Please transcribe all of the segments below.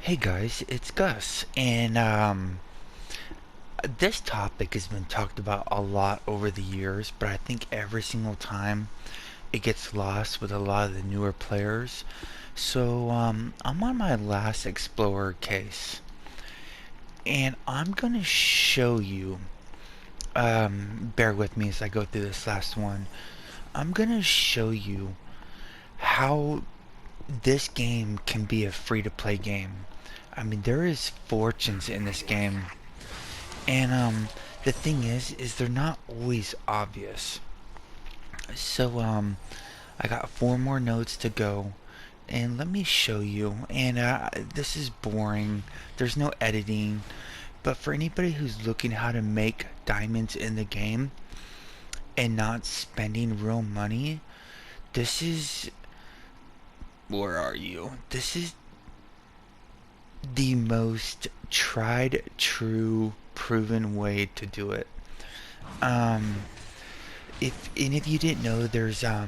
Hey guys, it's Gus, and this topic has been talked about a lot over the years, but I think every single time it gets lost with a lot of the newer players. So I'm on my last Explorer case, and I'm gonna show you. Bear with me as I go through this last one. I'm gonna show you how this game can be a free-to-play game. I mean, there is fortunes in this game. And the thing is they're not always obvious. So I got four more notes to go, and let me show you. And this is boring. There's no editing, but for anybody who's looking how to make diamonds in the game and not spending real money, this is where are you? This is the most tried, true, proven way to do it. Um, if you didn't know, there's a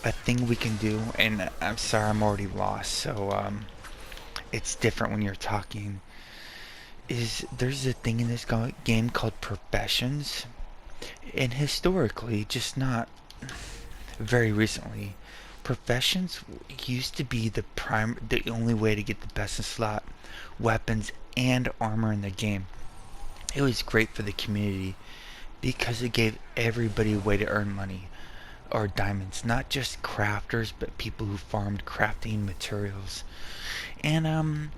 thing we can do, and I'm sorry, I'm already lost. So it's different when you're talking. Is there's a thing in this game called professions, and historically, just not very recently, professions used to be the only way to get the best in slot weapons and armor in the game. It was great for the community because it gave everybody a way to earn money or diamonds, not just crafters, but people who farmed crafting materials. And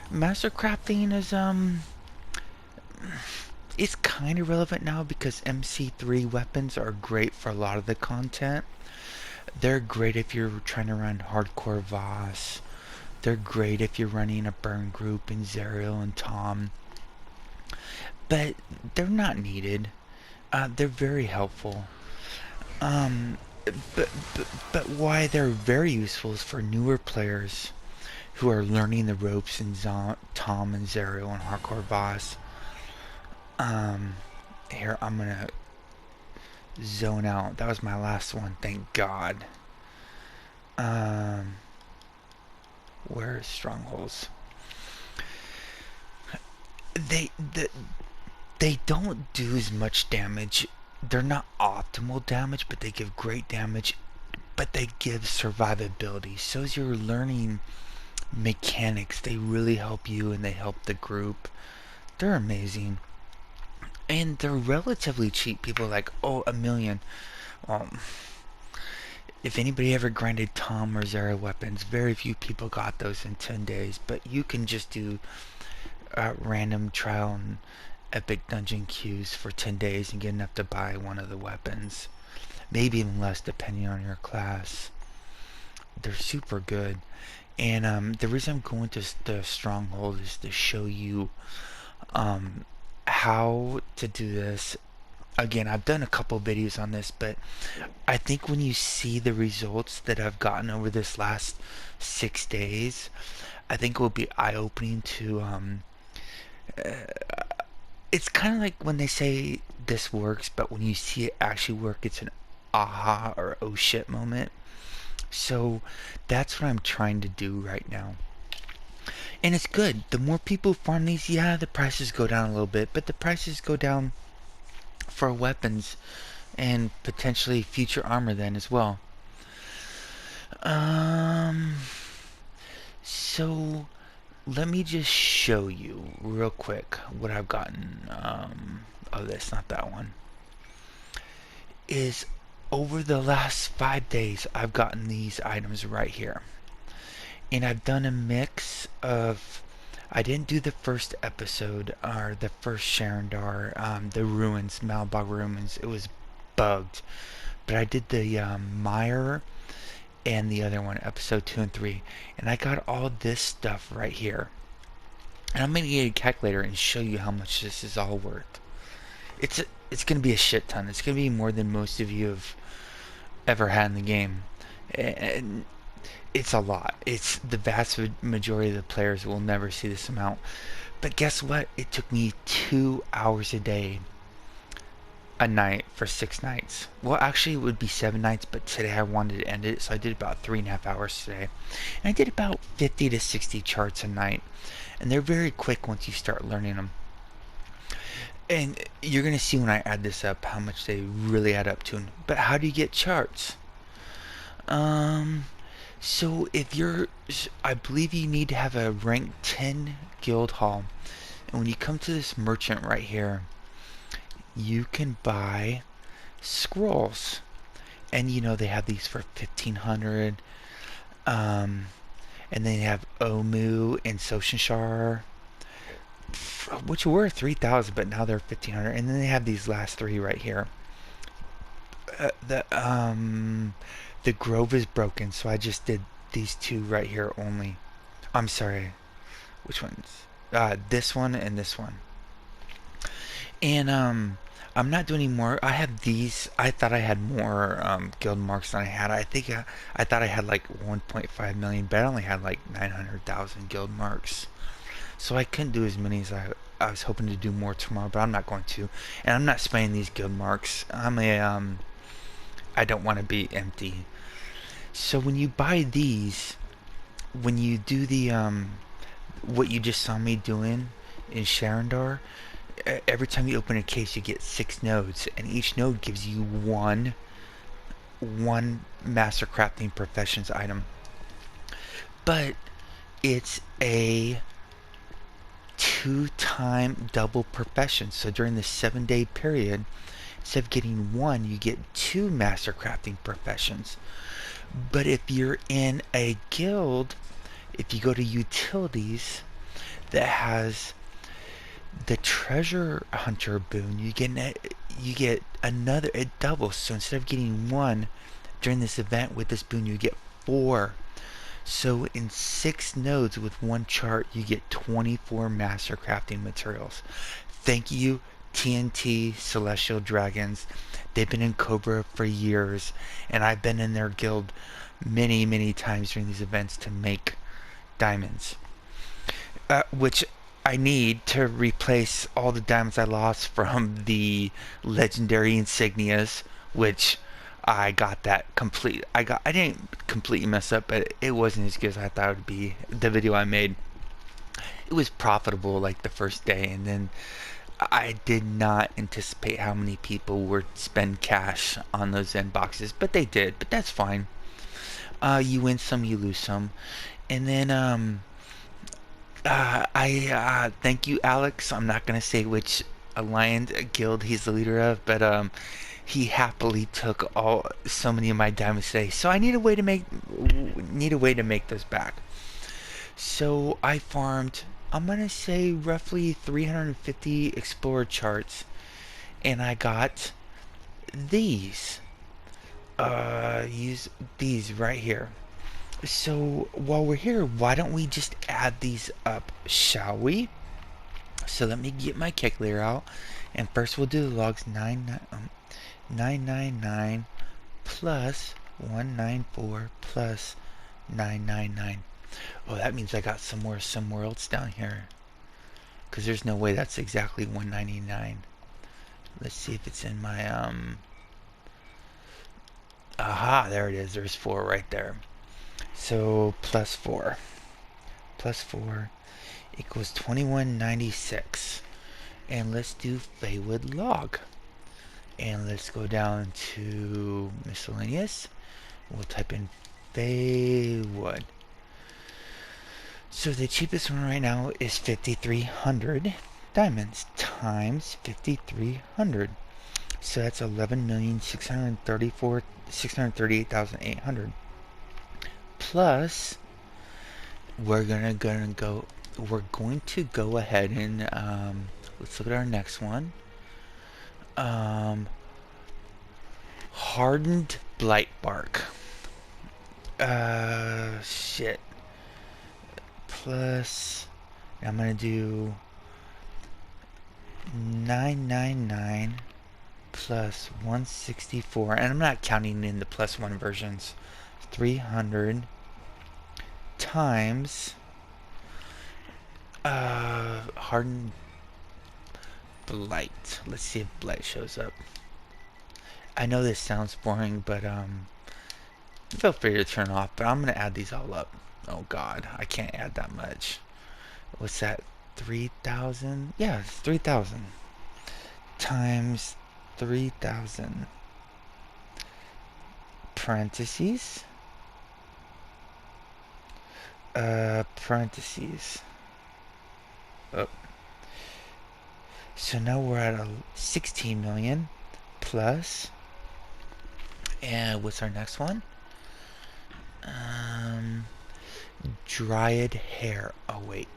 master crafting is it's kind of relevant now because MC3 weapons are great for a lot of the content. They're great if you're trying to run hardcore Voss. They're great if you're running a burn group in Zerial and Tom. But they're not needed. They're very helpful. Um, but why they're very useful is for newer players who are learning the ropes in Tom and Zerial and Hardcore Boss. Um, Here I'm gonna zone out. That was my last one, thank God. Um, where is strongholds? They they, they don't do as much damage. They're not optimal damage, but they give great damage. But they give survivability. So as you're learning mechanics, they really help you and they help the group. They're amazing. And they're relatively cheap. People are like, oh, a million. Well, if anybody ever grinded Tom or Zara weapons, very few people got those in 10 days. But you can just do random trial and epic dungeon queues for 10 days and get enough to buy one of the weapons. Maybe even less depending on your class. They're super good. And the reason I'm going to the stronghold is to show you um, how to do this. Again, I've done a couple videos on this, but I think when you see the results that I've gotten over this last 6 days, I think it will be eye-opening to uh, it's kind of like when they say this works, but when you see it actually work, it's an aha or oh shit moment. So that's what I'm trying to do right now. And it's good. The more people farm these, yeah, the prices go down a little bit, but the prices go down for weapons and potentially future armor then as well. Um, so let me just show you real quick what I've gotten. Oh, that's not that one. Is over the last 5 days, I've gotten these items right here. And I've done a mix of. I didn't do the first episode or the first Sharandar, the ruins, Malbog ruins. It was bugged, but I did the Mire and the other one, episode 2 and 3, and I got all this stuff right here. And I'm gonna get a calculator and show you how much this is all worth. It's gonna be a shit ton. It's gonna be more than most of you have ever had in the game, and it's a lot. It's the vast majority of the players will never see this amount. But guess what? It took me 2 hours a day, a night for 6 nights. Well, actually, it would be 7 nights, but today I wanted to end it, so I did about 3.5 hours today. And I did about 50 to 60 charts a night. And they're very quick once you start learning them. And you're going to see when I add this up how much they really add up to. But how do you get charts? Um, so if you're, I believe you need to have a rank 10 guild hall. And when you come to this merchant right here, you can buy scrolls. And you know, they have these for 1500. Um, and then you have Omu and Soshinshar, which were 3,000, but now they're 1,500. And then they have these last three right here. The Grove is broken, so I just did these two right here only. I'm sorry, which ones? This one and this one. And I'm not doing any more. I have these. I thought I had more guild marks than I had. I thought I had like 1.5 million, but I only had like 900,000 guild marks. So I couldn't do as many as I was hoping to do more tomorrow, but I'm not going to. And I'm not spending these guild marks. I don't want to be empty. So when you buy these, when you do the what you just saw me doing in Sharandar, every time you open a case you get 6 nodes, and each node gives you one master crafting professions item. But it's a 2-time double profession. So during the 7-day period, instead of getting 1, you get 2 master crafting professions. But if you're in a guild, if you go to utilities that has the treasure hunter boon, you get another, it doubles. So instead of getting 1 during this event with this boon, you get 4. So in 6 nodes with 1 chart, you get 24 master crafting materials. Thank you, TNT Celestial Dragons. They've been in Cobra for years, and I've been in their guild many times during these events to make diamonds, which I need to replace all the diamonds I lost from the legendary insignias, which I got that complete. I didn't completely mess up, but it wasn't as good as I thought it would be. The video I made, it was profitable like the first day, and then I did not anticipate how many people would spend cash on those end boxes, but they did. But that's fine. You win some, you lose some, and then I thank you, Alex. I'm not gonna say which alliance guild he's the leader of, but he happily took so many of my diamonds today. So I need a way to make those back. So I farmed, I'm gonna say roughly 350 explorer charts, and I got these. Use these right here. So while we're here, why don't we just add these up, shall we? So let me get my calculator out, and first we'll do the logs. 999 plus 194 plus 999. Oh, that means I got somewhere else down here, because there's no way that's exactly 199. Let's see if it's in my aha, there it is. There's 4 right there. So plus 4 equals 2196. And let's do Feywood log. And let's go down to miscellaneous. We'll type in Feywood. So the cheapest one right now is 5,300 diamonds times 5,300. So that's 11,638,800. Plus, we're going to go ahead and let's look at our next one. Hardened blight bark. Shit. Plus, I'm gonna do 999 plus 164, and I'm not counting in the +1 versions. 300 times hardened blight. Let's see if blight shows up. I know this sounds boring, but feel free to turn off. But I'm gonna add these all up. Oh God, I can't add that much. What's that? 3,000? Yeah, it's 3,000 times 3,000 parentheses. Parentheses. Oh. So now we're at 16 million plus. And what's our next one? Dryad hair. Oh wait,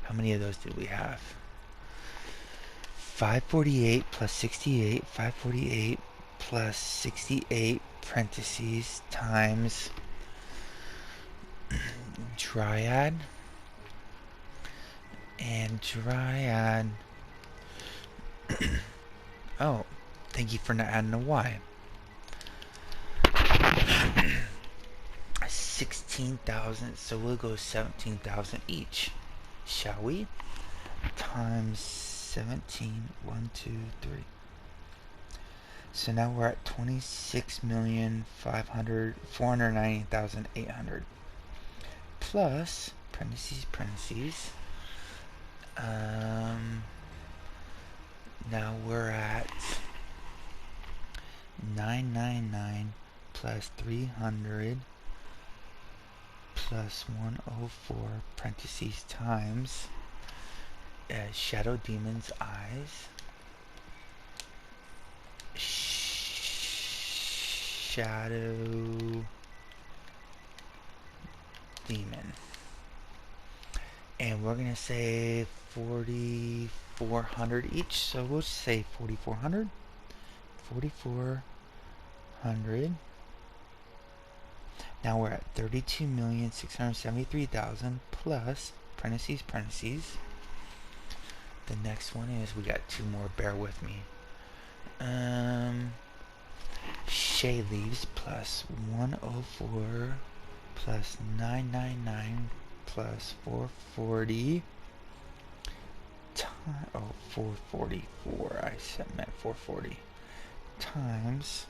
how many of those did we have? 548 plus 68. 548 plus 68 parentheses times dryad. And dryad. Oh, thank you for not adding a Y. 16,000, so we'll go 17,000 each, shall we? Times 17, 1, 2, 3. So now we're at 26,490,800 plus parentheses. Now we're at 999 plus 300 plus 104 parentheses times Shadow Demon's eyes. Shadow Demon. And we're going to say 4,400 each. So we'll say 4,400. 4,400. Now we're at 32,673,000 plus parentheses. The next one is, we got two more, bear with me. Shay leaves plus 104 plus 999 plus 440 times, 444, I meant 440 times,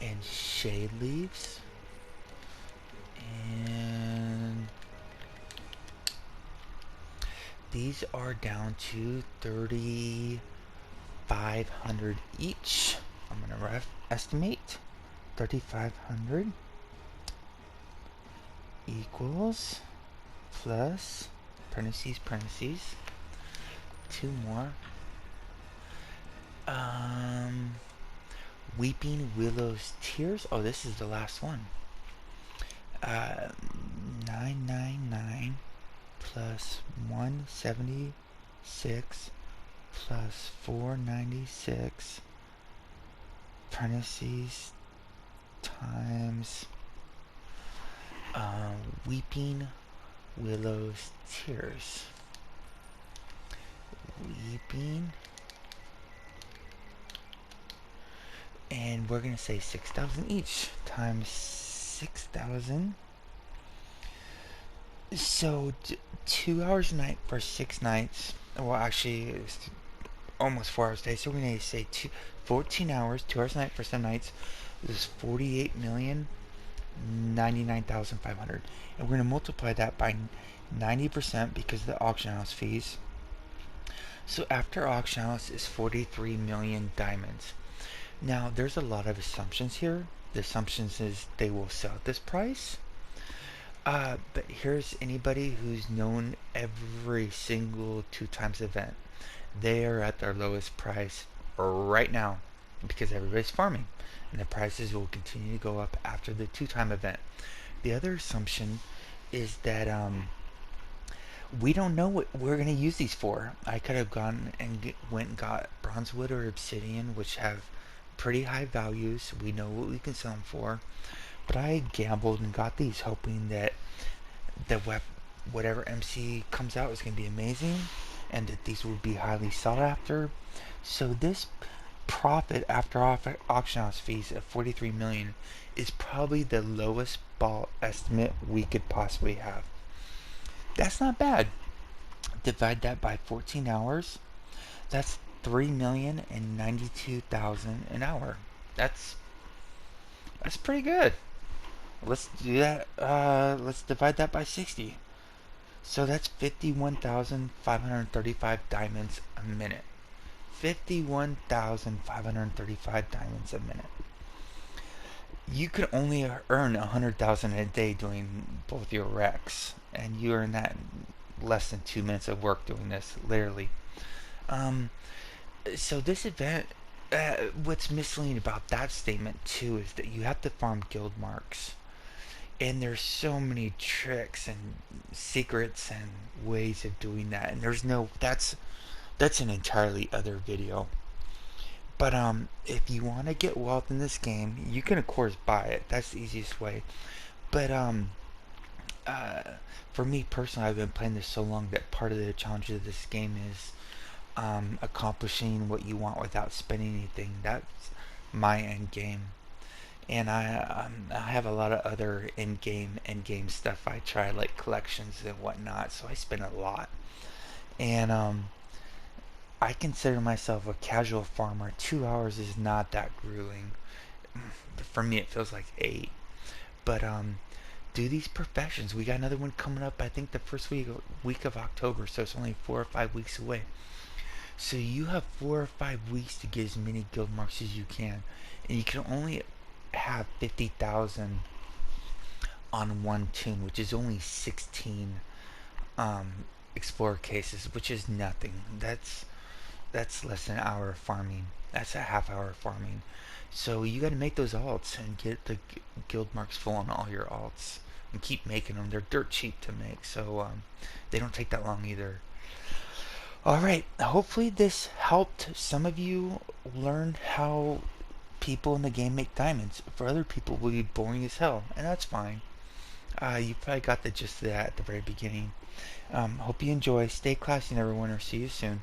and shade leaves, and these are down to 3,500 each. I'm gonna estimate 3,500 equals plus parentheses, two more. Weeping Willow's Tears. Oh, this is the last one. 999 plus 176 plus 496 parentheses times Weeping Willow's Tears. Weeping. And we're going to say 6,000 each times 6,000. So 2 hours a night for 6 nights. Well, actually, it's almost 4 hours a day. So we're going to say 14 hours, 2 hours a night for 7 nights. This is 48,099,500. And we're going to multiply that by 90% because of the auction house fees. So after auction house is 43 million diamonds. Now, there's a lot of assumptions here. The assumptions is they will sell at this price. But here's anybody who's known every single 2 times event. They are at their lowest price right now because everybody's farming. And the prices will continue to go up after the 2-time event. The other assumption is that we don't know what we're going to use these for. I could have gone and went and got bronzewood or obsidian, which have pretty high values. We know what we can sell them for. But I gambled and got these, hoping that whatever MC comes out is going to be amazing, and that these would be highly sought after. So this profit after auction house fees of 43 million is probably the lowest ball estimate we could possibly have. That's not bad. Divide that by 14 hours. That's 3,092,000 an hour. That's that's pretty good. Let's do that. Let's divide that by 60. So that's 51,535 diamonds a minute. 51,535 diamonds a minute. You could only earn 100,000 a day doing both your recs, and you earn that in less than 2 minutes of work doing this, literally. Um, so this event, what's misleading about that statement too is that you have to farm guild marks, and there's so many tricks and secrets and ways of doing that, and there's no that's an entirely other video. But if you want to get wealth in this game, you can of course buy it. That's the easiest way. But uh, for me personally, I've been playing this so long that part of the challenge of this game is accomplishing what you want without spending anything. That's my end game. And I have a lot of other end game stuff I try, like collections and whatnot. So I spend a lot. And I consider myself a casual farmer. 2 hours is not that grueling. For me, it feels like 8. But do these professions. We got another one coming up. I think the first week of October. So it's only 4 or 5 weeks away. So you have 4 or 5 weeks to get as many guild marks as you can, and you can only have 50,000 on one tune, which is only 16 explorer cases, which is nothing. That's less than an hour of farming. That's a half hour of farming. So you got to make those alts and get the guild marks full on all your alts and keep making them. They're dirt cheap to make, so they don't take that long either. All right. Hopefully this helped some of you learn how people in the game make diamonds. For other people, it will be boring as hell, and that's fine. You probably got the gist of that at the very beginning. Hope you enjoy. Stay classy, Neverwinter. See you soon.